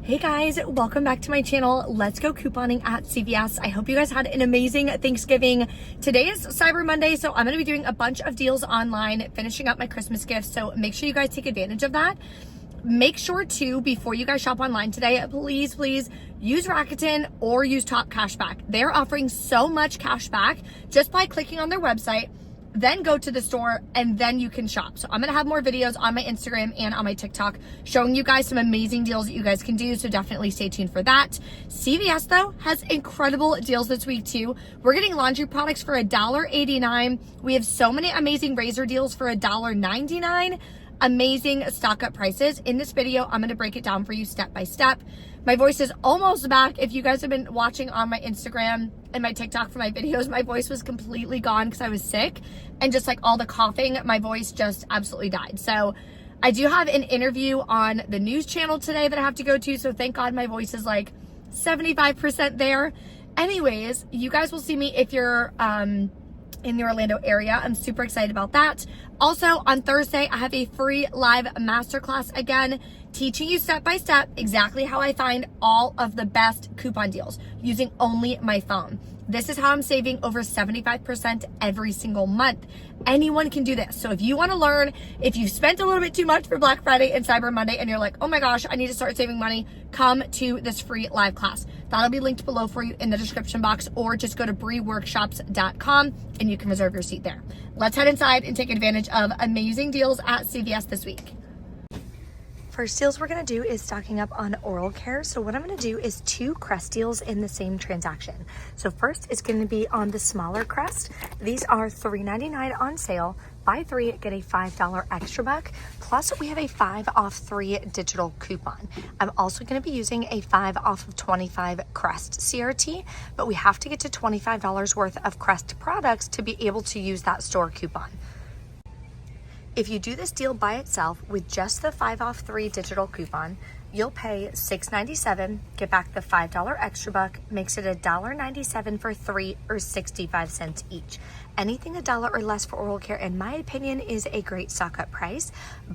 Hey guys, welcome back to my channel. Let's go couponing at CVS. I hope you guys had an amazing Thanksgiving. Today is Cyber Monday, so I'm gonna be doing a bunch of deals online, finishing up my Christmas gifts, so make sure you guys take advantage of that. Make sure to, before you guys shop online today, please use Rakuten or use Top Cashback. They're offering so much cash back just by clicking on their website, then go to the store, and then you can shop. So I'm gonna have more videos on my Instagram and on my TikTok showing you guys some amazing deals that you guys can do, so definitely stay tuned for that. CVS though has incredible deals this week too. We're getting laundry products for $1.89. We have so many amazing razor deals for $1.99. Amazing stock up prices. In this video, I'm gonna break it down for you step by step. My voice is almost back. If you guys have been watching on my Instagram and my TikTok for my videos, my voice was completely gone because I was sick, and just like all the coughing, my voice just absolutely died. So I do have an interview on the news channel today that I have to go to, so thank God my voice is like 75% there. Anyways, you guys will see me if you're in the Orlando area. I'm super excited about that. Also on Thursday, I have a free live masterclass again, teaching you step by step exactly how I find all of the best coupon deals using only my phone. This is how I'm saving over 75% every single month. Anyone can do this. So if you want to learn, if you've spent a little bit too much for Black Friday and Cyber Monday and you're like, oh my gosh, I need to start saving money, come to this free live class. That'll be linked below for you in the description box, or just go to breeworkshops.com and you can reserve your seat there. Let's head inside and take advantage of amazing deals at CVS this week. First deals we're gonna do is stocking up on oral care. So what I'm gonna do is 2 Crest deals in the same transaction. So first it's gonna be on the smaller Crest. These are $3.99 on sale. Buy 3, get a $5 extra buck. Plus we have a 5 off 3 digital coupon. I'm also gonna be using a 5 off of 25 Crest CRT, but we have to get to $25 worth of Crest products to be able to use that store coupon. If you do this deal by itself with just the 5 off 3 digital coupon, you'll pay $6.97, get back the $5 extra buck, makes it $1.97 for 3 or 65 cents each. Anything $1 or less for oral care, in my opinion, is a great stock up price,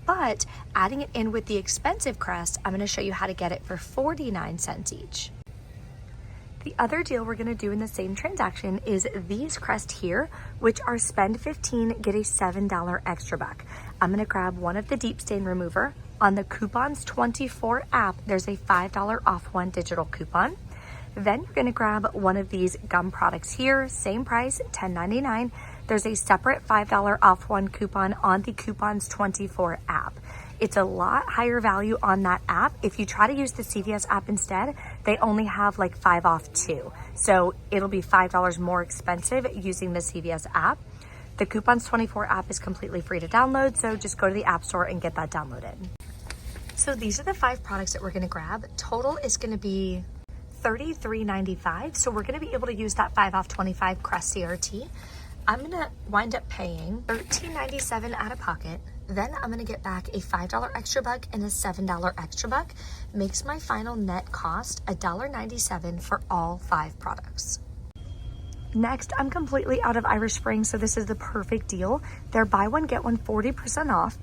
but adding it in with the expensive Crest, I'm gonna show you how to get it for 49 cents each. The other deal we're gonna do in the same transaction is these Crest here, which are spend 15, get a $7 extra buck. I'm gonna grab one of the deep stain remover. On the Coupons 24 app, there's a $5 off 1 digital coupon. Then you're gonna grab one of these gum products here, same price, $10.99. There's a separate $5 off 1 coupon on the Coupons 24 app. It's a lot higher value on that app. If you try to use the CVS app instead, they only have like 5 off 2. So it'll be $5 more expensive using the CVS app. The Coupons 24 app is completely free to download, so just go to the App Store and get that downloaded. So these are the 5 products that we're gonna grab. Total is gonna be $33.95. So we're gonna be able to use that 5 off 25 Crest CRT. I'm gonna wind up paying $13.97 out of pocket. Then I'm gonna get back a $5 extra buck and a $7 extra buck. Makes my final net cost $1.97 for all 5 products. Next, I'm completely out of Irish Spring, so this is the perfect deal. They're buy one, get one 40% off.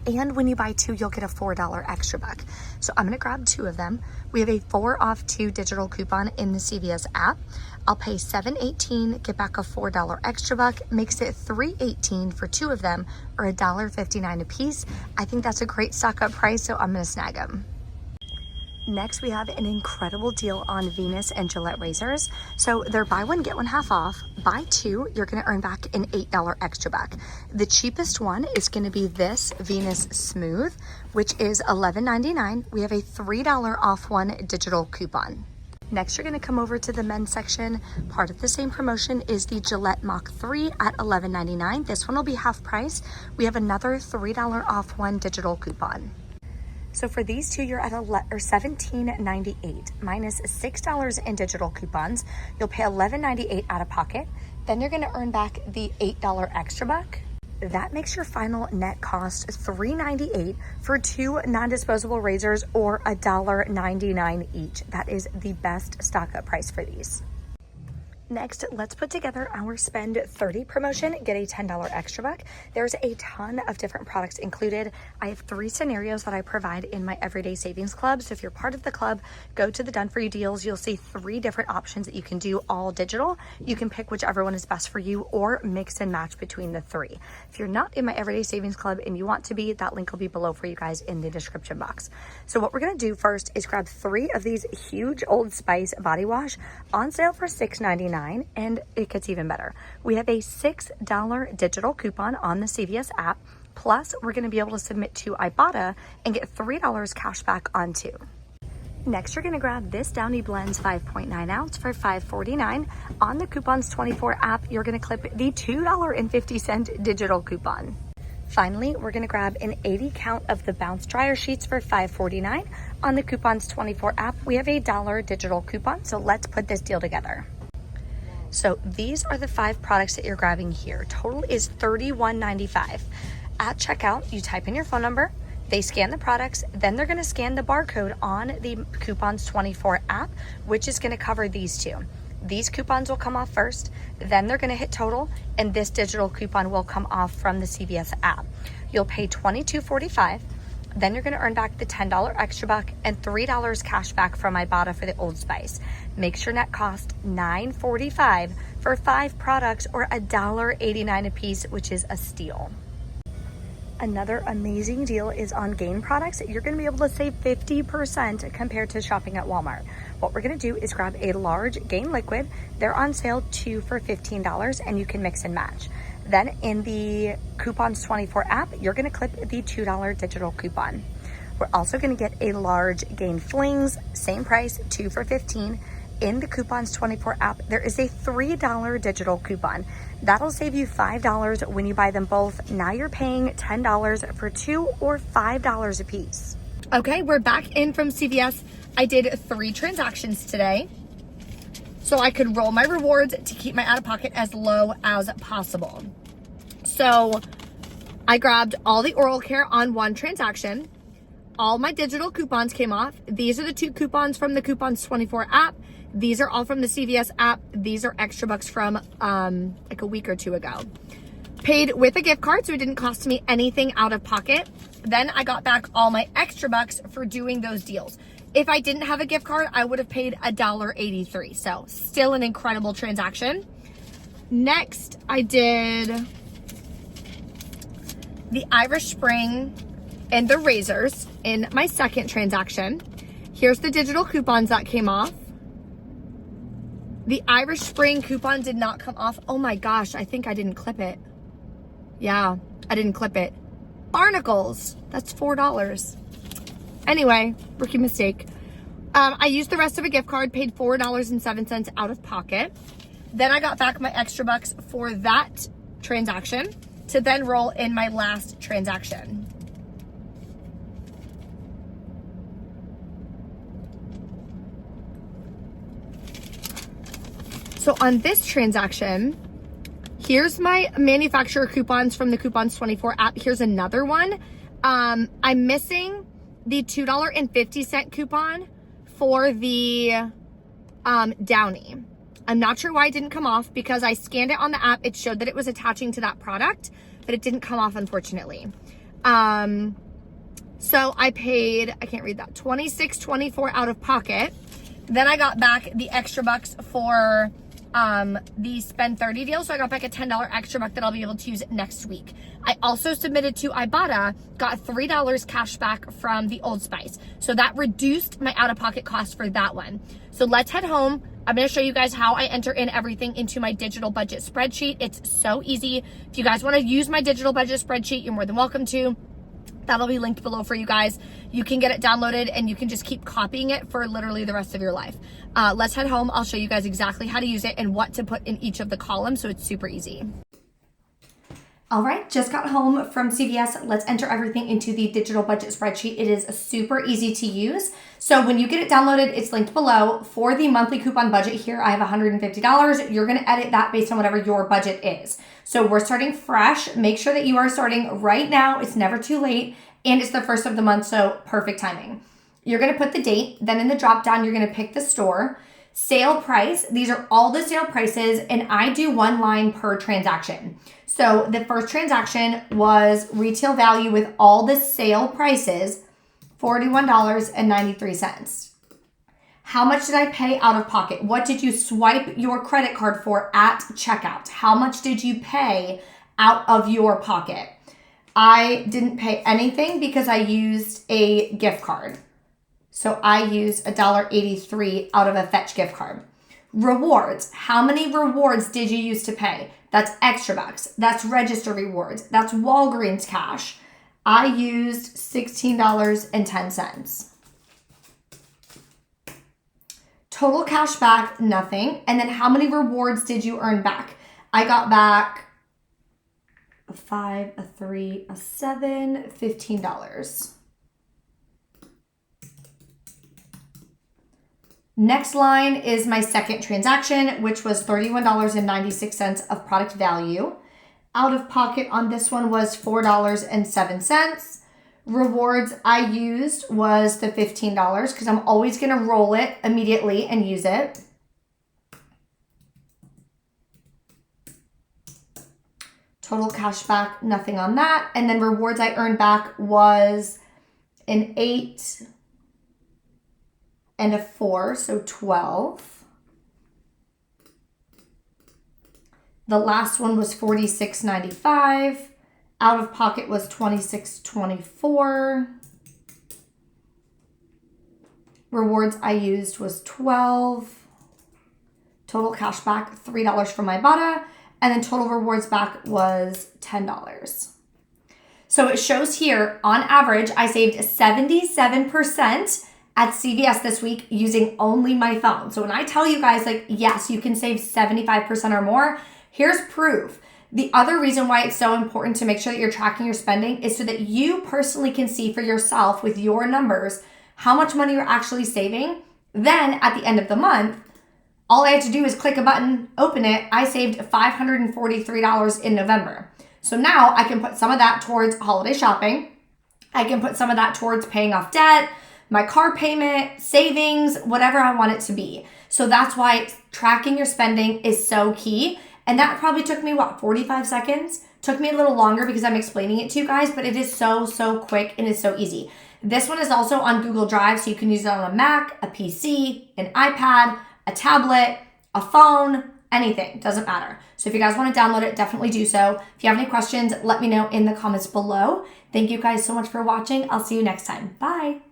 And when you buy 2, you'll get a $4 extra buck. So I'm gonna grab 2 of them. We have a 4 off 2 digital coupon in the CVS app. I'll pay $7.18, get back a $4 extra buck, makes it $3.18 for 2 of them, or $1.59 a piece. I think that's a great stock up price, so I'm gonna snag them. Next, we have an incredible deal on Venus and Gillette razors. So they're buy one, get one half off. Buy 2, you're gonna earn back an $8 extra buck. The cheapest one is gonna be this Venus Smooth, which is $11.99. We have a $3 off 1 digital coupon. Next, you're gonna come over to the men's section. Part of the same promotion is the Gillette Mach 3 at $11.99. This one will be half price. We have another $3 off 1 digital coupon. So for these 2, you're at $17.98 minus $6 in digital coupons. You'll pay $11.98 out of pocket. Then you're gonna earn back the $8 extra buck. That makes your final net cost $3.98 for 2 non-disposable razors, or $1.99 each. That is the best stock up price for these. Next, let's put together our spend 30 promotion, get a $10 extra buck. There's a ton of different products included. I have 3 scenarios that I provide in my everyday savings club. So if you're part of the club, go to the Done For You deals. You'll see 3 different options that you can do, all digital. You can pick whichever one is best for you or mix and match between the 3. If you're not in my everyday savings club and you want to be, that link will be below for you guys in the description box. So what we're gonna do first is grab 3 of these huge Old Spice body wash on sale for $6.99. And it gets even better. We have a $6 digital coupon on the CVS app. Plus, we're going to be able to submit to Ibotta and get $3 cash back on 2. Next, you're going to grab this Downy Blends 5.9 ounce for $5.49. On the Coupons 24 app, you're going to clip the $2.50 digital coupon. Finally, we're going to grab an 80 count of the Bounce dryer sheets for $5.49. On the Coupons 24 app, we have a $1 digital coupon. So let's put this deal together. So these are the 5 products that you're grabbing here. Total is $31.95. At checkout, you type in your phone number, they scan the products, then they're gonna scan the barcode on the Coupons 24 app, which is gonna cover these 2. These coupons will come off first, then they're gonna hit total, and this digital coupon will come off from the CVS app. You'll pay $22.45. Then you're going to earn back the $10 extra buck and $3 cash back from Ibotta for the Old Spice. Makes your net cost $9.45 for 5 products or $1.89 a piece, which is a steal. Another amazing deal is on Gain products. You're going to be able to save 50% compared to shopping at Walmart. What we're going to do is grab a large Gain liquid. They're on sale 2 for $15 and you can mix and match. Then in the Coupons 24 app, you're going to clip the $2 digital coupon. We're also going to get a large Gain Flings, same price, 2 for $15. In the Coupons 24 app, there is a $3 digital coupon. That'll save you $5 when you buy them both. Now you're paying $10 for 2 or $5 a piece. Okay, we're back in from CVS. I did 3 transactions today, so I could roll my rewards to keep my out-of-pocket as low as possible. So I grabbed all the oral care on 1 transaction. All my digital coupons came off. These are the 2 coupons from the Coupons 24 app. These are all from the CVS app. These are extra bucks from like a week or 2 ago. Paid with a gift card, so it didn't cost me anything out of pocket. Then I got back all my extra bucks for doing those deals. If I didn't have a gift card, I would have paid $1.83. So still an incredible transaction. Next, I did the Irish Spring and the razors in my second transaction. Here's the digital coupons that came off. The Irish Spring coupon did not come off. Oh my gosh, I think I didn't clip it. Yeah, I didn't clip it. Barnacles, that's $4. Anyway, rookie mistake. I used the rest of a gift card, paid $4.07 out of pocket. Then I got back my extra bucks for that transaction to then roll in my last transaction. So on this transaction, here's my manufacturer coupons from the Coupons 24 app. Here's another one. I'm missing the $2.50 coupon for the Downy. I'm not sure why it didn't come off because I scanned it on the app. It showed that it was attaching to that product, but it didn't come off, unfortunately. So I paid, I can't read that, $26.24 out of pocket. Then I got back the extra bucks for the spend 30 deal. So I got back a $10 extra buck that I'll be able to use next week. I also submitted to Ibotta, got $3 cash back from the Old Spice. So that reduced my out-of-pocket cost for that one. So let's head home. I'm going to show you guys how I enter in everything into my digital budget spreadsheet. It's so easy. If you guys want to use my digital budget spreadsheet, you're more than welcome to. That'll be linked below for you guys. You can get it downloaded and you can just keep copying it for literally the rest of your life. Let's head home. I'll show you guys exactly how to use it and what to put in each of the columns, so it's super easy. All right, just got home from CVS. Let's enter everything into the digital budget spreadsheet. It is super easy to use. So when you get it downloaded, it's linked below. For the monthly coupon budget here, I have $150. You're gonna edit that based on whatever your budget is. So we're starting fresh. Make sure that you are starting right now. It's never too late. And it's the first of the month, so perfect timing. You're gonna put the date. Then in the drop down, you're gonna pick the store. Sale price, these are all the sale prices, and I do one line per transaction. So the first transaction was retail value with all the sale prices, $41.93. How much did I pay out of pocket? What did you swipe your credit card for at checkout? How much did you pay out of your pocket? I didn't pay anything because I used a gift card. So I used $1.83 out of a Fetch gift card. Rewards. How many rewards did you use to pay? That's extra bucks. That's register rewards. That's Walgreens cash. I used $16.10. Total cash back, nothing. And then how many rewards did you earn back? I got back a 5, a 3, a 7, $15. Next line is my second transaction, which was $31.96 of product value. Out of pocket on this one was $4.07. Rewards I used was the $15 because I'm always going to roll it immediately and use it. Total cash back, nothing on that. And then rewards I earned back was an 8 and a 4, so 12. The last one was $46.95. Out of pocket was $26.24. Rewards I used was 12. Total cash back, $3 from Ibotta. And then total rewards back was $10. So it shows here, on average, I saved 77% at CVS this week using only my phone. So when I tell you guys, like, yes, you can save 75% or more, here's proof. The other reason why it's so important to make sure that you're tracking your spending is so that you personally can see for yourself with your numbers how much money you're actually saving. Then at the end of the month, all I have to do is click a button, open it. I saved $543 in November. So now I can put some of that towards holiday shopping. I can put some of that towards paying off debt, my car payment, savings, whatever I want it to be. So that's why tracking your spending is so key. And that probably took me, 45 seconds? Took me a little longer because I'm explaining it to you guys, but it is so, so quick and it's so easy. This one is also on Google Drive, so you can use it on a Mac, a PC, an iPad, a tablet, a phone, anything, doesn't matter. So if you guys want to download it, definitely do so. If you have any questions, let me know in the comments below. Thank you guys so much for watching. I'll see you next time. Bye.